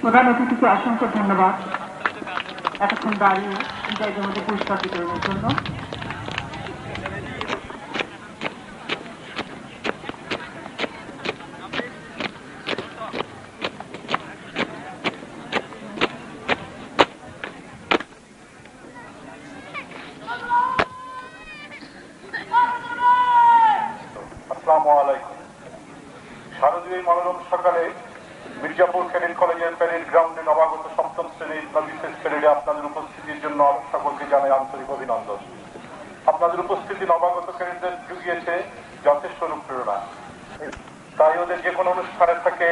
প্রধান অতিথিকে অসংখ্য ধন্যবাদ এতক্ষণ দাঁড়িয়ে জায়গার মধ্যে পুরস্কার বিতরণের জন্য। আসসালামু আলাইকুম। শারদীয় মনোরম সকালে মির্জাপুর ক্যাডেট কলেজের প্যারেড গ্রাউন্ডে নবাগত সপ্তম শ্রেণীর বিশেষ প্যারেডে আপনাদের উপস্থিতির জন্য সকলকে জানাই আন্তরিক অভিনন্দন। আপনাদের উপস্থিতি নবাগত ক্যাডেটদের জুগিয়েছে যথেষ্ট অনুপ্রেরণা। তাই ওদের যে কোনো অনুষ্ঠানে থাকে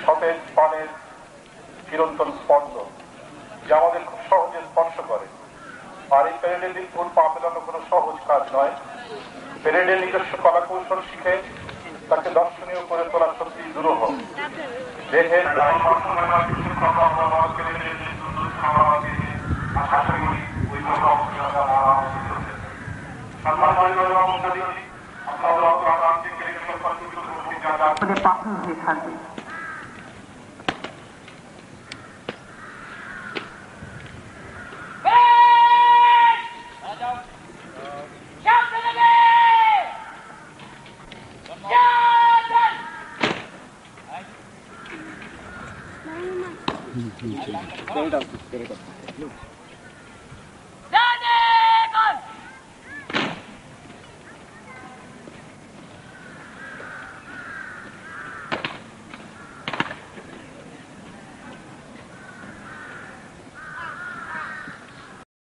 সতেজ পানের চিরন্তন স্পন্দন, যা আমাদের খুব সহজে স্পর্শ করে। আর এই প্যারেডের দিন ফুল পা মেলানো কোনো সহজ কাজ নয়। প্যারেডের নিজস্ব কলা কৌশল শিখে তাকে দর্শনীয় করে তোলা সত্যি দুরূহ। দেহের পাথর হয়ে থাকবে। Very